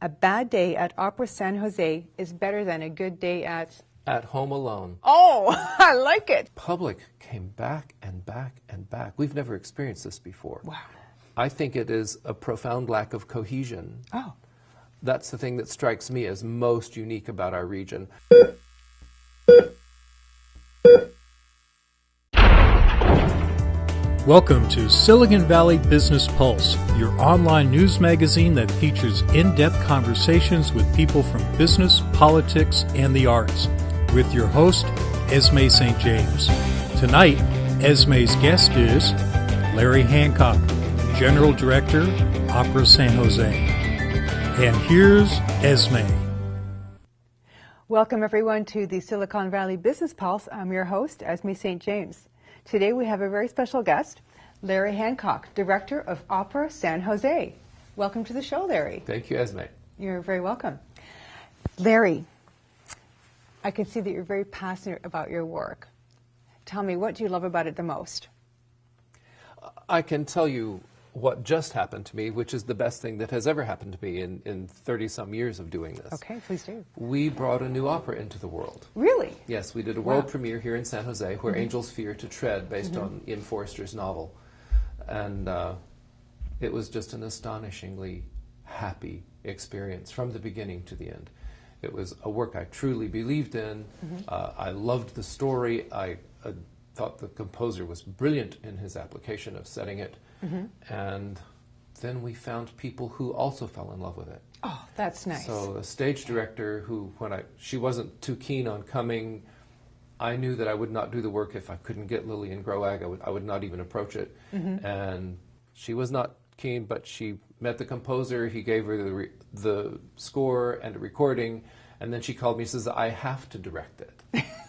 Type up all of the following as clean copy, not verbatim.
A bad day at Opera San Jose is better than a good day at home alone. Oh, I like it. Public came back and back and back. We've never experienced this before. Wow. I think it is a profound lack of cohesion. Oh. That's the thing that strikes me as most unique about our region. Welcome to Silicon Valley Business Pulse, your online news magazine that features in-depth conversations with people from business, politics, and the arts, with your host, Esme St. James. Tonight, Esme's guest is Larry Hancock, General Director, Opera San Jose. And here's Esme. Welcome, everyone, to the Silicon Valley Business Pulse. I'm your host, Esme St. James. Today we have a very special guest, Larry Hancock, Director of Opera San Jose. Welcome to the show, Larry. Thank you, Esme. You're very welcome. Larry, I can see that you're very passionate about your work. Tell me, what do you love about it the most? I can tell you what just happened to me, which is the best thing that has ever happened to me in 30-some years of doing this. Okay, please do. We brought a new opera into the world. Really? Yes, we did a world premiere here in San Jose, Where Angels Fear to Tread, based on Ian Forster's novel. And it was just an astonishingly happy experience from the beginning to the end. It was a work I truly believed in. I loved the story. I thought the composer was brilliant in his application of setting it. And then we found people who also fell in love with it. Oh, that's nice. So a stage director who, she wasn't too keen on coming, I knew that I would not do the work if I couldn't get Lillian Groag. I would not even approach it. And she was not keen, but she met the composer. He gave her the score and a recording. And then she called me and says, I have to direct it.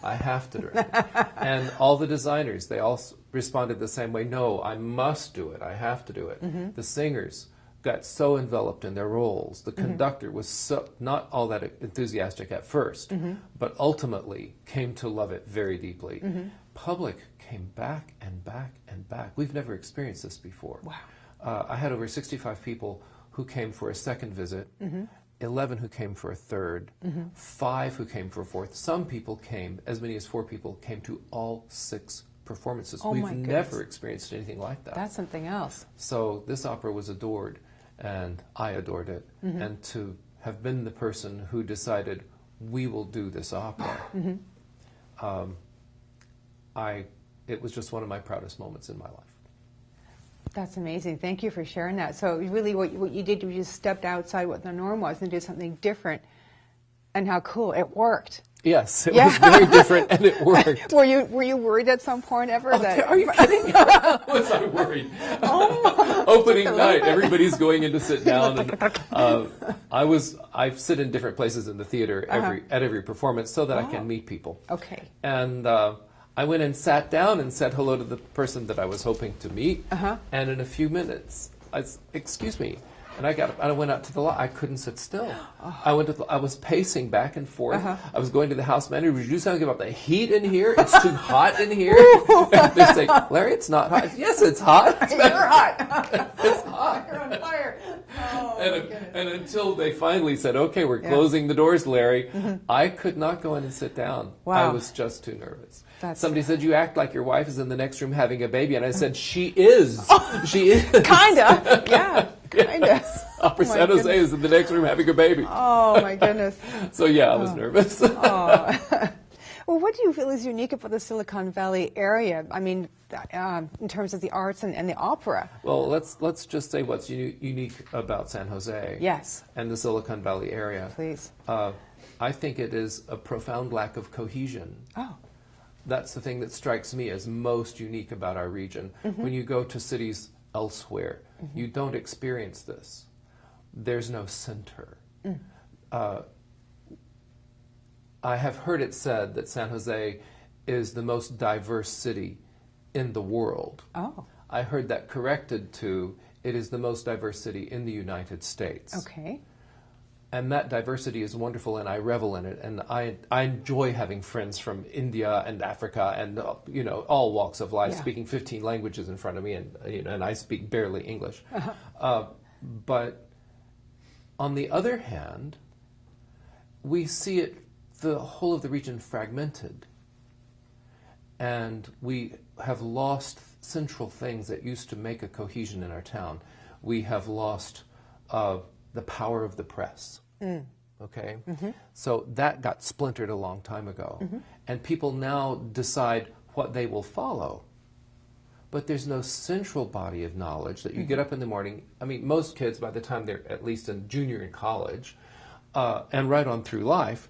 I have to direct it. And all the designers, they all responded the same way. No, I must do it. I have to do it. The singers got so enveloped in their roles. The conductor was not all that enthusiastic at first, but ultimately came to love it very deeply. Public came back and back and back. We've never experienced this before. Wow. I had over 65 people who came for a second visit. 11 who came for a third, 5 who came for a fourth. Some people came, as many as 4 people, came to all 6 performances. Oh, We've my goodness. never experienced anything like that. That's something else. So this opera was adored, and I adored it. And to have been the person who decided, we will do this opera, it was just one of my proudest moments in my life. That's amazing. Thank you for sharing that. So really what you did, you just stepped outside what the norm was and did something different. And how cool. It worked. Yes, it was very different, and it worked. Were you worried at some point ever? Are you kidding? Was I worried? Opening night, everybody's going in to sit down. And, I sit in different places in the theater at every performance so that I can meet people. Okay. And I went and sat down and said hello to the person that I was hoping to meet. And in a few minutes, excuse me. And I got up and I went out to the lot. I couldn't sit still. I was pacing back and forth. I was going to the house manager. Would you do something about the heat in here? It's too hot in here. And they say, Larry, it's not hot. Yes, it's hot. You're hot. It's hot. You're on fire. Oh, and until they finally said, okay, we're closing the doors, Larry, I could not go in and sit down. Wow. I was just too nervous. Somebody said, you act like your wife is in the next room having a baby. And I said, she is. She is. Kinda. Yeah. Kinda. Opera San Jose is in the next room having a baby. Oh, my goodness. So, yeah, I was nervous. Well, what do you feel is unique about the Silicon Valley area? I mean, in terms of the arts and the opera. Well, let's just say what's unique about San Jose. Yes. And the Silicon Valley area. Please. I think it is a profound lack of cohesion. Oh. That's the thing that strikes me as most unique about our region. When you go to cities elsewhere, you don't experience this. There's no center. I have heard it said that San Jose is the most diverse city in the world. Oh. I heard that corrected to, it is the most diverse city in the United States. Okay. And that diversity is wonderful, and I revel in it. And I enjoy having friends from India and Africa and all walks of life, speaking 15 languages in front of me, and I speak barely English. But On the other hand, we see it, the whole of the region fragmented, and we have lost central things that used to make a cohesion in our town. We have lost the power of the press. Okay? So that got splintered a long time ago. And people now decide what they will follow. But there's no central body of knowledge that you get up in the morning. I mean, most kids, by the time they're at least in junior in college, and right on through life,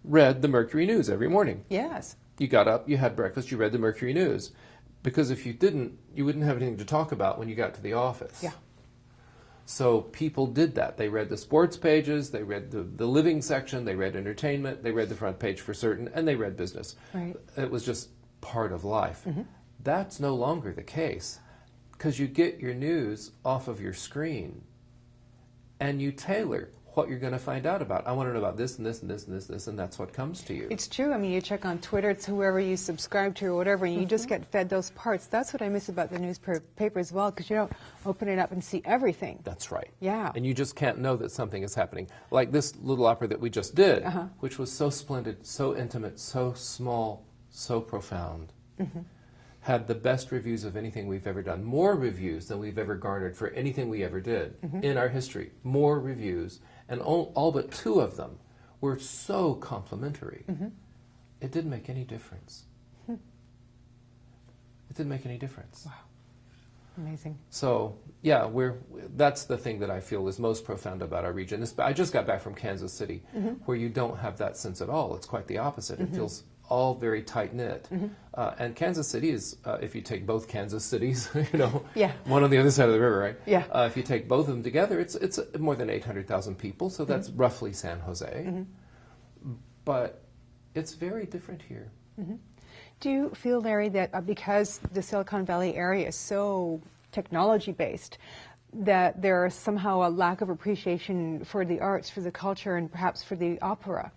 read the Mercury News every morning. Yes. You got up, you had breakfast, you read the Mercury News. Because if you didn't, you wouldn't have anything to talk about when you got to the office. Yeah. So people did that. They read the sports pages, they read the living section, they read entertainment, they read the front page for certain, and they read business. Right. It was just part of life. That's no longer the case, because you get your news off of your screen and you tailor what you're going to find out about. I want to know about this and this and this and this, and that's what comes to you. It's true. I mean, you check on Twitter, it's whoever you subscribe to or whatever, and you just get fed those parts. That's what I miss about the newspaper as well, because you don't open it up and see everything. That's right. Yeah. And you just can't know that something is happening. Like this little opera that we just did, which was so splendid, so intimate, so small, so profound, had the best reviews of anything we've ever done. More reviews than we've ever garnered for anything we ever did in our history. More reviews. And all but 2 of them were so complimentary. It didn't make any difference. It didn't make any difference. Wow. Amazing. So, yeah, that's the thing that I feel is most profound about our region. I just got back from Kansas City, where you don't have that sense at all. It's quite the opposite. It feels all very tight-knit. And Kansas City is, if you take both Kansas cities, you know, one on the other side of the river, right? Yeah. If you take both of them together, it's more than 800,000 people, so that's roughly San Jose. But it's very different here. Do you feel, Larry, that because the Silicon Valley area is so technology-based, that there is somehow a lack of appreciation for the arts, for the culture, and perhaps for the opera?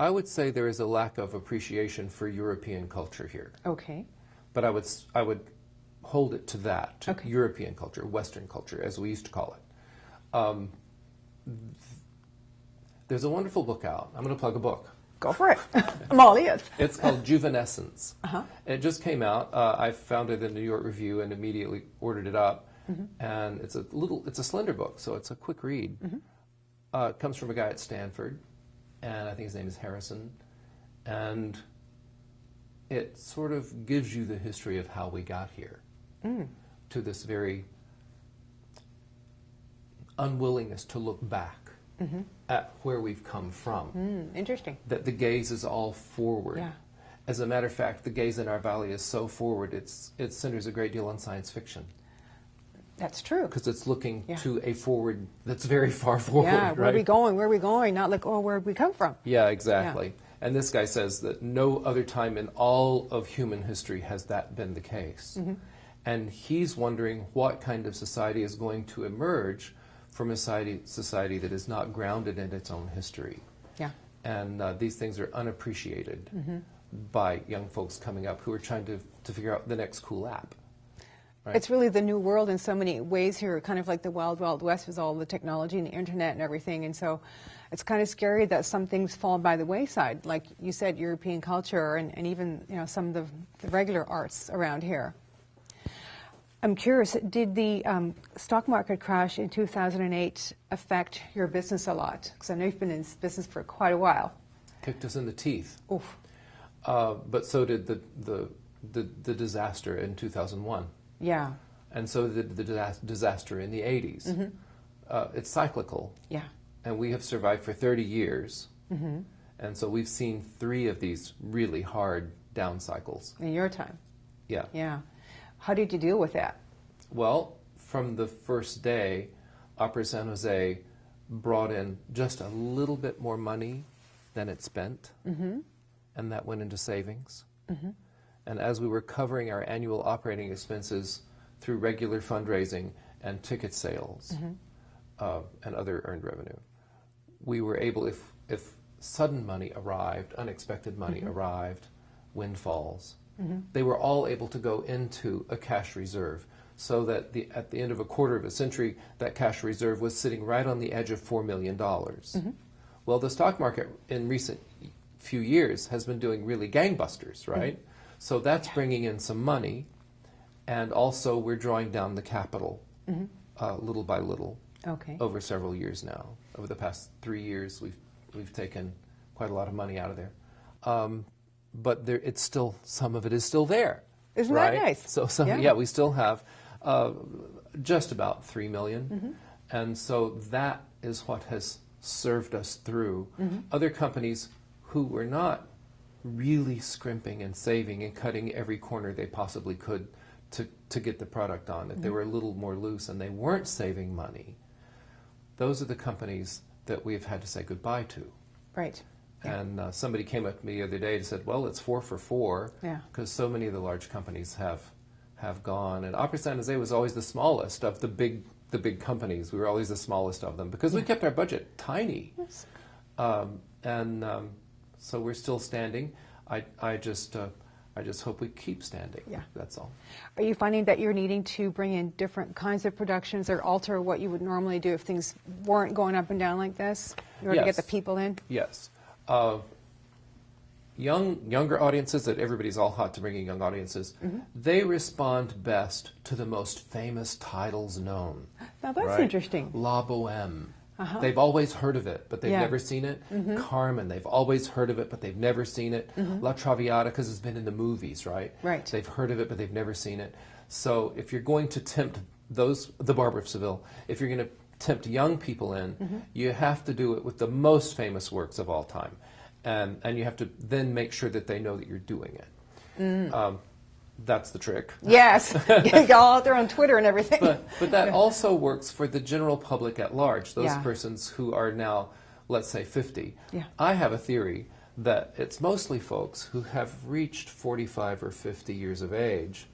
I would say there is a lack of appreciation for European culture here. Okay. But I would hold it to that, to European culture, Western culture, as we used to call it. There's a wonderful book out. I'm going to plug a book. Go for it. I'm all ears. It's called Juvenescence. It just came out. I found it in the New York Review and immediately ordered it up. And it's a slender book, so it's a quick read. It comes from a guy at Stanford, and I think his name is Harrison. And it sort of gives you the history of how we got here to this very unwillingness to look back at where we've come from. Interesting. That the gaze is all forward. Yeah. As a matter of fact, the gaze in our valley is so forward, it centers a great deal on science fiction. That's true. Because it's looking to a forward that's very far forward. Yeah, where are we going? Where are we going? Not like, oh, where did we come from? Yeah, exactly. Yeah. And this guy says that no other time in all of human history has that been the case. And he's wondering what kind of society is going to emerge from a society that is not grounded in its own history. Yeah. And these things are unappreciated by young folks coming up who are trying to figure out the next cool app. Right. It's really the new world in so many ways here, kind of like the Wild Wild West with all the technology and the internet and everything. And so it's kind of scary that some things fall by the wayside, like you said, European culture and even some of the regular arts around here. I'm curious, did the stock market crash in 2008 affect your business a lot? Because I know you've been in this business for quite a while. Kicked us in the teeth. Oof. But so did the disaster in 2001. Yeah. And so did the disaster in the 80s. It's cyclical. Yeah. And we have survived for 30 years. And so we've seen 3 of these really hard down cycles. In your time. Yeah. Yeah. How did you deal with that? Well, from the first day, Opera San Jose brought in just a little bit more money than it spent, and that went into savings. And as we were covering our annual operating expenses through regular fundraising and ticket sales and other earned revenue, we were able, if sudden money arrived, unexpected money arrived, windfalls, they were all able to go into a cash reserve so that at the end of a quarter of a century, that cash reserve was sitting right on the edge of $4 million. Well, the stock market in recent few years has been doing really gangbusters, right? So that's bringing in some money, and also we're drawing down the capital little by little over several years now. Over the past 3 years, we've taken quite a lot of money out of there. But it's still, some of it is still there. Isn't right? that nice? So we still have just about $3 million. And so that is what has served us through. Other companies who were not really scrimping and saving and cutting every corner they possibly could to get the product on, if they were a little more loose and they weren't saving money, those are the companies that we've had to say goodbye to. Right. And somebody came up to me the other day and said, well, it's 4 for 4, because so many of the large companies have gone. And Opera San Jose was always the smallest of the big companies. We were always the smallest of them because we kept our budget tiny. Yes. So we're still standing. I just hope we keep standing. Yeah. That's all. Are you finding that you're needing to bring in different kinds of productions or alter what you would normally do if things weren't going up and down like this in order to get the people in? Yes. Younger audiences, that everybody's all hot to bringing young audiences, they respond best to the most famous titles known. Now that's interesting. La Boheme. They've always heard of it, but they've never seen it. Carmen, they've always heard of it, but they've never seen it. La Traviata, because it's been in the movies, right? Right. They've heard of it, but they've never seen it. So if you're going to tempt the Barber of Seville, if you're going to tempt young people in, you have to do it with the most famous works of all time. And you have to then make sure that they know that you're doing it. That's the trick. Yes. Get all out there on Twitter and everything. But that also works for the general public at large, those persons who are now, let's say, 50. I have a theory that it's mostly folks who have reached 45 or 50 years of age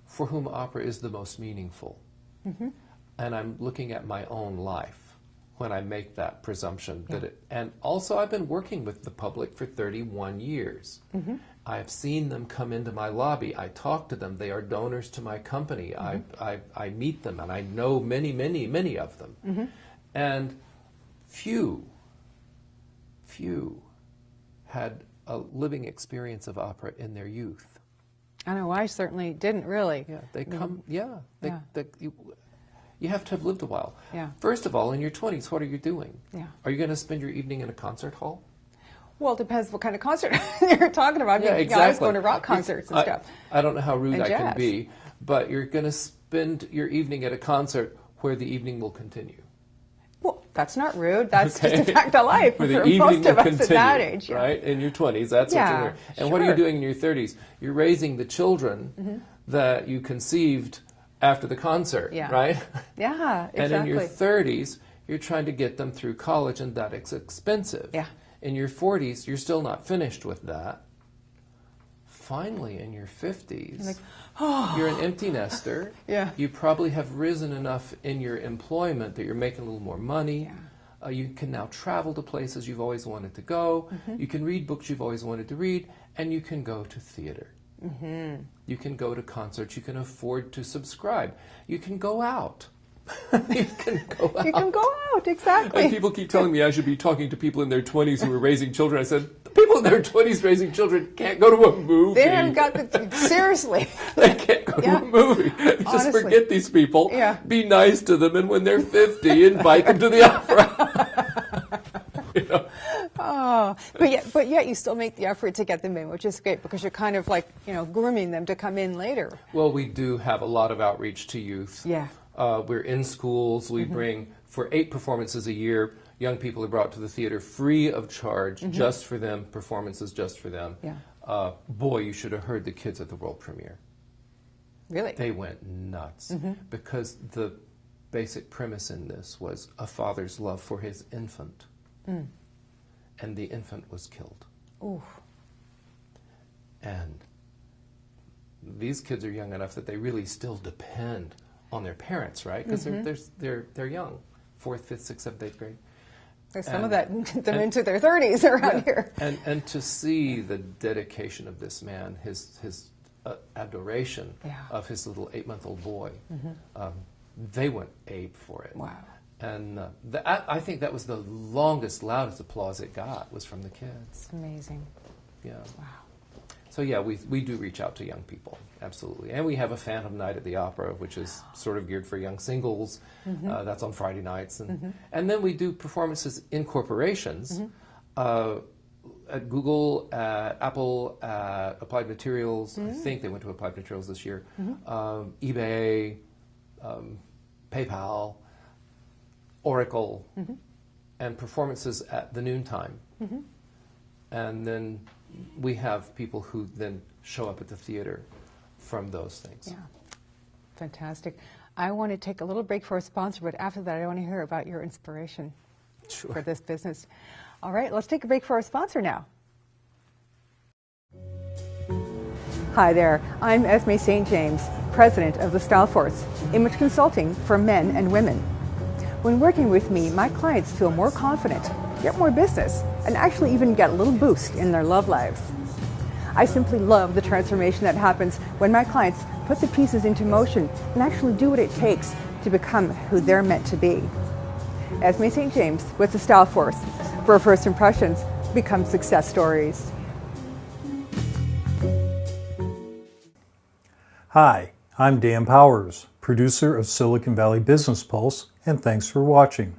for whom opera is the most meaningful. And I'm looking at my own life when I make that presumption. And also I've been working with the public for 31 years. I've seen them come into my lobby. I talk to them. They are donors to my company. I meet them, and I know many, many, many of them. And few had a living experience of opera in their youth. I know, I certainly didn't really. They come, you have to have lived a while. First of all, in your 20s, what are you doing? Are you going to spend your evening in a concert hall? Well, it depends what kind of concert you're talking about. Exactly. I was going to rock concerts and stuff. I don't know how rude I jazz. can be, but you're going to spend your evening at a concert where the evening will continue. Well, that's not rude. That's just a fact of life Where the for evening most will of us continue, at that age. Right? In your 20s, that's what you're doing. And what are you doing in your 30s? You're raising the children that you conceived after the concert, right? Yeah, exactly. And in your 30s, you're trying to get them through college, and that is expensive. In your 40s, you're still not finished with that. Finally, in your 50s, you're an empty nester. You probably have risen enough in your employment that you're making a little more money. You can now travel to places you've always wanted to go. You can read books you've always wanted to read, and you can go to theater. You can go to concerts. You can afford to subscribe. You can go out. You can go out, exactly. And people keep telling me I should be talking to people in their 20s who are raising children. I said, the people in their 20s raising children can't go to a movie. They haven't got seriously. They can't go to a movie. Just forget these people. Be nice to them, and when they're 50, invite them to the opera. But yet you still make the effort to get them in, which is great because you're kind of like, grooming them to come in later. Well, we do have a lot of outreach to youth. We're in schools. We bring, for 8 performances a year, young people are brought to the theater free of charge, just for them, performances just for them. Boy, you should have heard the kids at the world premiere. Really? They went nuts because the basic premise in this was a father's love for his infant. And the infant was killed. And these kids are young enough that they really still depend on their parents, right? Because they're young, 4th, 5th, 6th, 7th, 8th grade. There's some of that them into their 30s around here. And to see the dedication of this man, his adoration Yeah. of his little 8-month-old boy. They went ape for it. Wow. And I think that was the longest, loudest applause it got was from the kids. It's amazing. Yeah. Wow. So yeah, we do reach out to young people, absolutely. And we have a Phantom Night at the Opera, which is sort of geared for young singles. That's on Friday nights. And then we do performances in corporations, at Google, at Apple, at Applied Materials. I think they went to Applied Materials this year. eBay, PayPal, Oracle, and performances at the noontime. And then we have people who then show up at the theater from those things. Yeah. Fantastic. I want to take a little break for a sponsor, but after that, I want to hear about your inspiration for this business. All right, let's take a break for our sponsor now. Hi there, I'm Esme St. James, President of the Style Force, image consulting for men and women. When working with me, my clients feel more confident, get more business, and actually even get a little boost in their love lives. I simply love the transformation that happens when my clients put the pieces into motion and actually do what it takes to become who they're meant to be. Esme St. James with the Style Force, where first impressions become success stories. Hi, I'm Dan Powers, producer of Silicon Valley Business Pulse, and thanks for watching.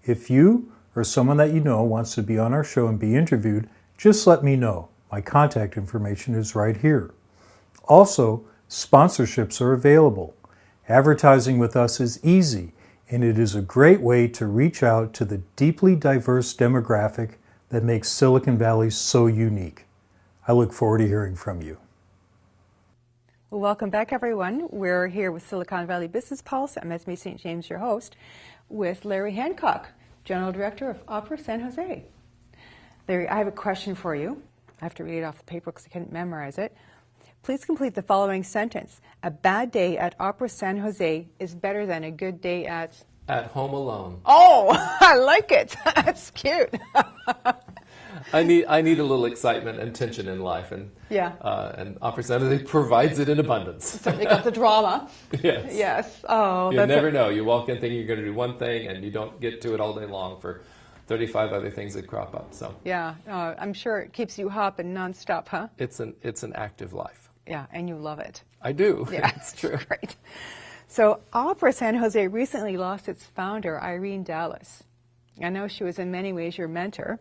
If you or someone that you know wants to be on our show and be interviewed, just let me know. My contact information is right here. Also, sponsorships are available. Advertising with us is easy, and it is a great way to reach out to the deeply diverse demographic that makes Silicon Valley so unique. I look forward to hearing from you. Well, welcome back, everyone. We're here with Silicon Valley Business Pulse. I'm Esme St. James, your host, with Larry Hancock, General Director of Opera San Jose. Larry, I have a question for you. I have to read it off the paper because I couldn't memorize it. Please complete the following sentence. A bad day at Opera San Jose is better than a good day at... At home alone. Oh, I like it. That's cute. I need a little excitement and tension in life, and and Opera San Jose provides it in abundance. So you got the drama. Yes. Yes. Oh, you never know. You walk in thinking you're going to do one thing, and you don't get to it all day long for 35 other things that crop up. So yeah, I'm sure it keeps you hopping nonstop, huh? It's an active life. Yeah, and you love it. I do. Yeah, it's true. Great. So Opera San Jose recently lost its founder, Irene Dallas. I know she was in many ways your mentor.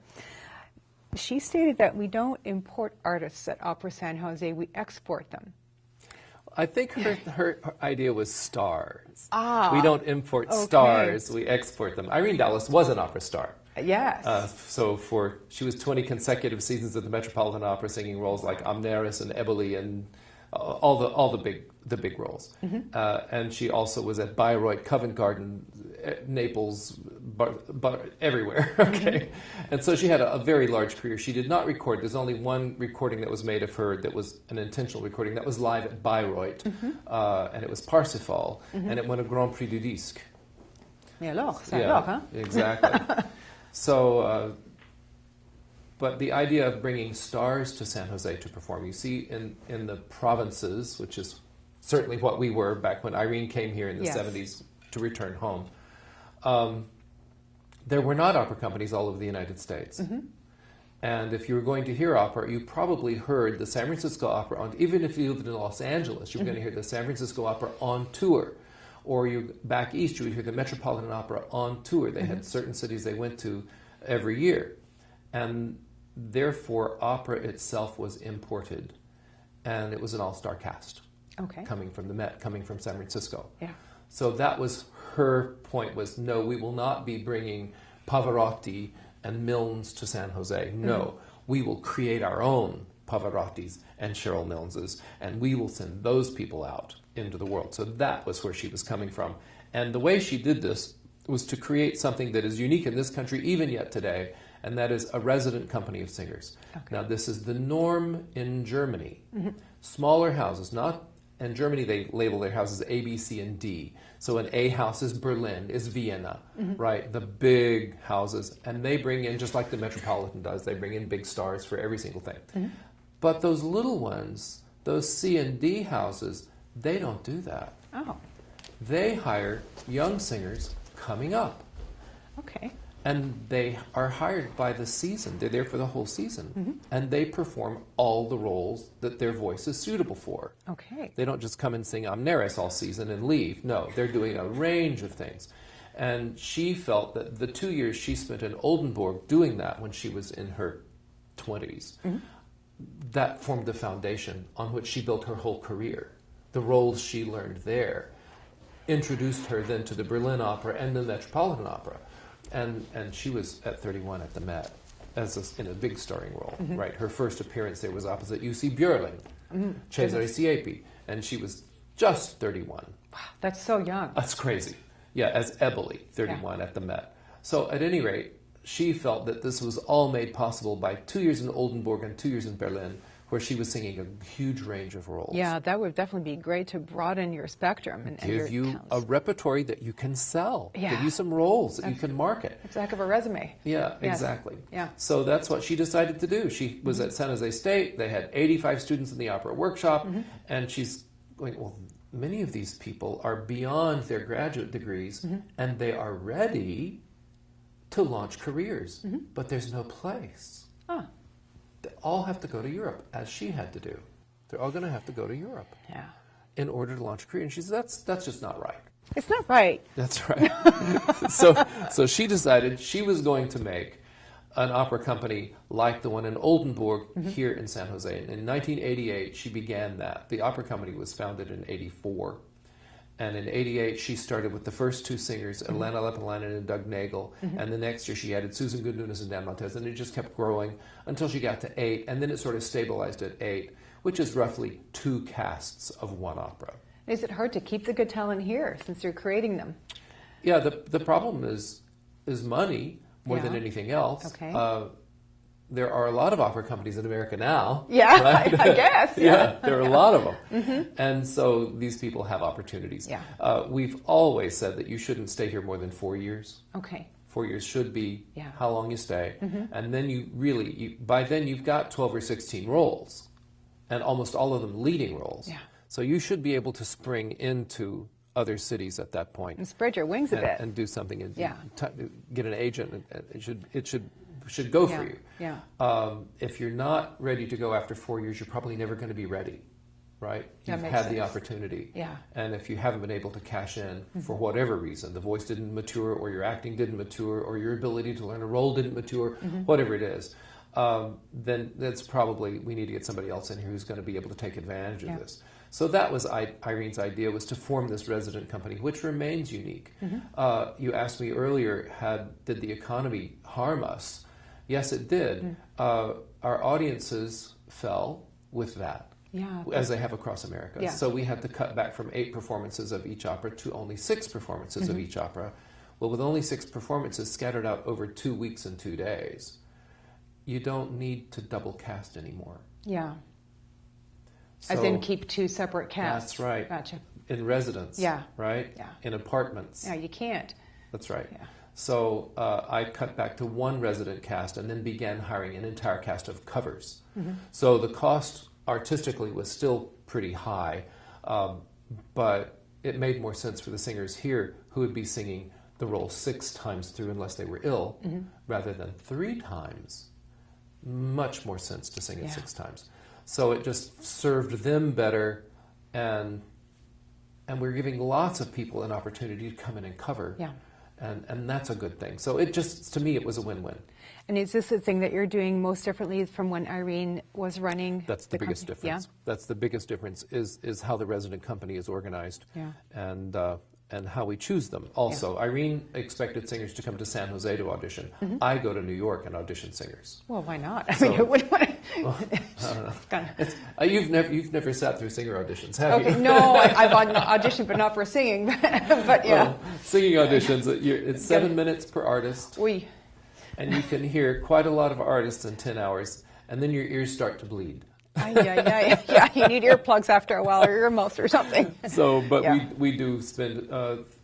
She stated that we don't import artists at Opera San Jose, we export them. I think her idea was stars. Ah, we don't import stars, we export them. Irene Dallas was an opera star. Yes. She was 20 consecutive seasons at the Metropolitan Opera singing roles like Amneris and Eboli and all the big roles. And she also was at Bayreuth, Covent Garden, Naples, everywhere. Okay, and so she had a very large career. She did not record. There's only one recording that was made of her that was an intentional recording. That was live at Bayreuth, and it was Parsifal, and it won a Grand Prix du Disque. Mais alors, c'est alors, huh? Exactly. So, but the idea of bringing stars to San Jose to perform, you see in the provinces, which is certainly what we were back when Irene came here in the 70s to return home, there were not opera companies all over the United States. And if you were going to hear opera, you probably heard the San Francisco Opera even if you lived in Los Angeles, you were going to hear the San Francisco Opera on tour. Or you back east, you would hear the Metropolitan Opera on tour. They had certain cities they went to every year. And therefore, opera itself was imported. And it was an all-star cast. Okay. Coming from the Met, coming from San Francisco. Yeah. So that was her point, was no, we will not be bringing Pavarotti and Milnes to San Jose. No, we will create our own Pavarottis and Cheryl Milneses, and we will send those people out into the world. So that was where she was coming from. And the way she did this was to create something that is unique in this country even yet today, and that is a resident company of singers. Okay. Now, this is the norm in Germany. Smaller houses, in Germany they label their houses A, B, C, and D. So an A house is Berlin, is Vienna, right? The big houses. And they bring in, just like the Metropolitan does, they bring in big stars for every single thing. But those little ones, Those C&D houses, they don't do that. Oh, They hire young singers coming up. okay. And they are hired by the season. They're there for the whole season. Mm-hmm. And they perform all the roles that their voice is suitable for. Okay. They don't just come and sing Amneris all season and leave. No, they're doing a range of things. And she felt that the 2 years she spent in Oldenburg doing that when she was in her 20s, that formed the foundation on which she built her whole career. The roles she learned there introduced her then to the Berlin Opera and the Metropolitan Opera. And she was at 31 at the Met in a big starring role, right? Her first appearance there was opposite U.C. Björling, Cesare Siepi, and she was just 31. Wow, that's so young. That's crazy. Yeah, as Eboli, 31 at the Met. So at any rate, she felt that this was all made possible by 2 years in Oldenburg and 2 years in Berlin, where she was singing a huge range of roles. Yeah, that would definitely be great to broaden your spectrum and your Give you talents. a repertory that you can sell. Yeah. Give you some roles that you can market. It's a heck of a resume. Yeah, Yes. exactly. Yeah. So that's what she decided to do. She was at San Jose State. They had 85 students in the opera workshop, and she's going, well, many of these people are beyond their graduate degrees, and they are ready to launch careers, but there's no place. Oh, They all have to go to Europe, as she had to do. They're all going to have to go to Europe yeah. in order to launch a career. And she said, that's just not right. It's not right. That's right. So she decided she was going to make an opera company like the one in Oldenburg here in San Jose. And in 1988, she began that. The opera company was founded in 84. And in 88, she started with the first two singers, Elena Lepalainen and Doug Nagel. And the next year, she added Susan Gundunas and Dan Montez. And it just kept growing until she got to 8. And then it sort of stabilized at 8, which is roughly 2 casts of one opera. Is it hard to keep the good talent here since you're creating them? Yeah, the problem is money more than Yeah. anything else. Okay. There are a lot of opera companies in America now. Yeah, right? I guess. Yeah, there are a lot of them. And so these people have opportunities. Yeah. We've always said that you shouldn't stay here more than 4 years. Okay. 4 years should be Yeah. how long you stay. And then by then you've got 12 or 16 roles, and almost all of them leading roles. Yeah. So you should be able to spring into other cities at that point. And spread your wings a bit. And do something. And Yeah. get an agent. It should go for you. Yeah. If you're not ready to go after 4 years, you're probably never going to be ready, right? That You've makes had the sense. opportunity. Yeah. And if you haven't been able to cash in for whatever reason, the voice didn't mature, or your acting didn't mature, or your ability to learn a role didn't mature, whatever it is, then that's probably, we need to get somebody else in here who's going to be able to take advantage of Yeah. this. So that was Irene's idea, was to form this resident company, which remains unique. You asked me earlier, did the economy harm us? Yes, it did. Our audiences fell with that, Yeah. as they have across America. Yeah. So we had to cut back from 8 performances of each opera to only 6 performances of each opera. Well, with only 6 performances scattered out over 2 weeks and 2 days, you don't need to double cast anymore. Yeah. As So- in keep 2 separate casts. That's right. Gotcha. In residence, Yeah. right? Yeah. In apartments. Yeah, you can't. That's right. Yeah. So I cut back to 1 resident cast and then began hiring an entire cast of covers. So the cost artistically was still pretty high, but it made more sense for the singers here who would be singing the role 6 times through unless they were ill, rather than 3 times. Much more sense to sing it Yeah. 6 times. So it just served them better, and we're giving lots of people an opportunity to come in and cover. Yeah. And that's a good thing. So it just, to me, it was a win-win. And is this the thing that you're doing most differently from when Irene was running? That's the biggest company? difference. That's the biggest difference is how the resident company is organized, Yeah. and how we choose them. Also, Irene expected singers to come to San Jose to audition. I go to New York and audition singers. Well, why not? I So- mean, it would want I don't know. to. You've never sat through singer auditions, have Okay, you? no, I've auditioned, but not for singing. But yeah. Well, singing auditions, it's 7 minutes per artist. We. And you can hear quite a lot of artists in 10 hours, and then your ears start to bleed. Yeah, you need earplugs after a while, or earmuffs or something. So, but Yeah. we do spend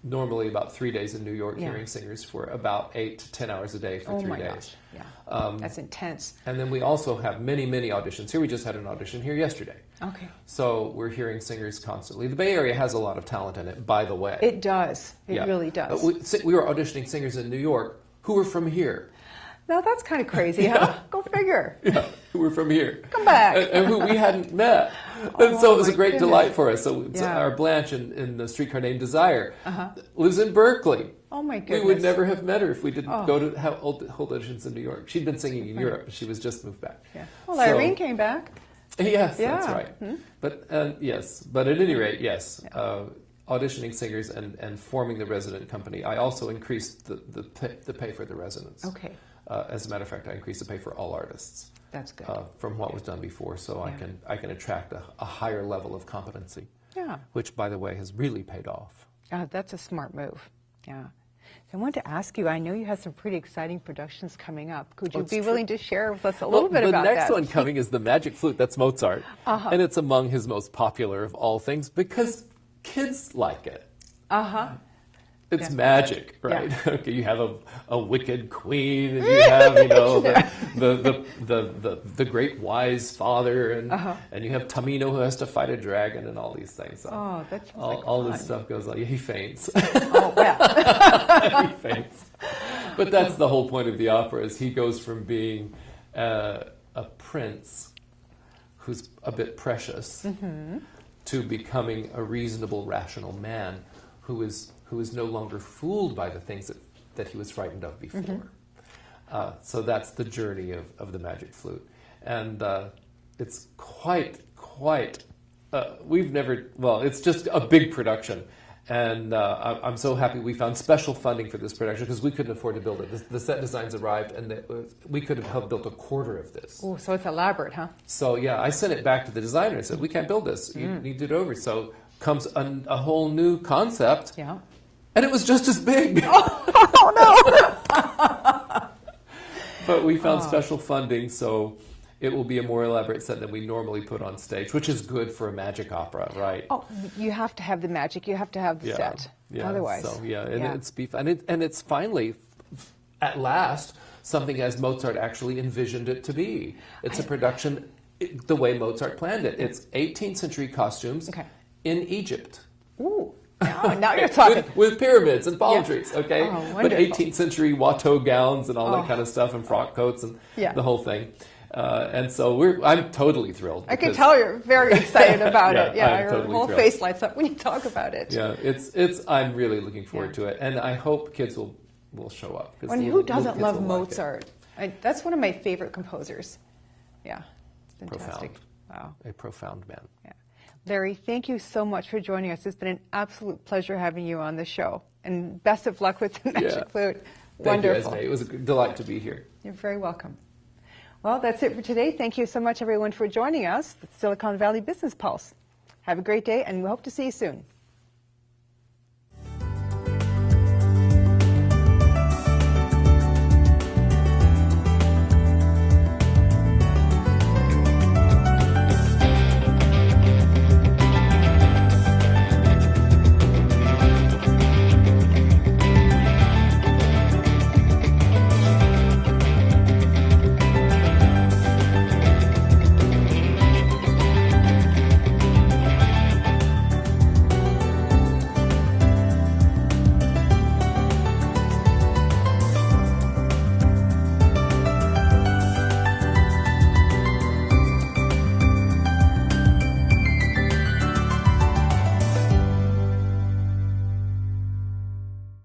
normally about 3 days in New York Yeah. hearing singers for about 8 to 10 hours a day for 3 my days. gosh, yeah, that's intense. And then we also have many, many auditions here. We just had an audition here yesterday. Okay. So we're hearing singers constantly. The Bay Area has a lot of talent in it, by the way. It does. It Yeah. really does. We were auditioning singers in New York who were from here. Now that's kind of crazy, huh? Go figure. Yeah, who were from here. Come back. And who we hadn't met. And so it was a my great goodness. delight for us. So Yeah. our Blanche in the streetcar named Desire lives in Berkeley. Oh my We goodness. would never have met her if we didn't go to hold auditions in New York. She'd been singing in Europe. She was just moved back. Yeah. Well, Irene came back. Yes, Yeah. that's right. But but at any rate, yes. Auditioning singers and forming the resident company. I also increased the pay for the residents. Okay. As a matter of fact, I increased the pay for all artists. That's good. From what was done before, so I can attract a higher level of competency. Yeah. Which, by the way, has really paid off. That's a smart move. Yeah. I wanted to ask you, I know you have some pretty exciting productions coming up. Could you be willing to share with us a little bit about that? The next one coming is the Magic Flute. That's Mozart. And it's among his most popular of all things because kids like it. It's magic, right? Yeah. Okay, you have a wicked queen, and you have the great wise father, and you have Tamino who has to fight a dragon, and all these things. Oh, that's all this stuff goes on. Yeah, he faints. Oh, yeah. He faints. But that's the whole point of the opera: is he goes from being a prince who's a bit precious to becoming a reasonable, rational man who is no longer fooled by the things that he was frightened of before. So that's the journey of the Magic Flute. And it's quite, it's just a big production. And I'm so happy we found special funding for this production because we couldn't afford to build it. The set designs arrived and we could have built a quarter of this. Oh, so it's elaborate, huh? So yeah, I sent it back to the designer and said, we can't build this. You need to do it over. So comes a whole new concept. Yeah. And it was just as big. Oh, no! But we found special funding, so it will be a more elaborate set than we normally put on stage, which is good for a magic opera, right? Oh, you have to have the magic. You have to have the set. Yeah. Otherwise. So, it's finally, at last, something as Mozart actually envisioned it to be. It's a production the way Mozart planned it. It's 18th century costumes in Egypt. Ooh. Now you're talking. with pyramids and palm trees, okay? Oh, but wonderful. 18th century Watteau gowns and all that kind of stuff and frock coats and the whole thing. And so I'm totally thrilled. I can tell you're very excited about it. Yeah, I'm your totally whole thrilled. face lights up when you talk about it. Yeah, I'm really looking forward to it. And I hope kids will show up. And who doesn't love Mozart? That's one of my favorite composers. Yeah, fantastic. Profound. Wow. A profound man. Yeah. Larry, thank you so much for joining us. It's been an absolute pleasure having you on the show. And best of luck with the Magic Flute. Wonderful. Thank you, Esme. It was a delight to be here. You're very welcome. Well, that's it for today. Thank you so much, everyone, for joining us with Silicon Valley Business Pulse. Have a great day, and we hope to see you soon.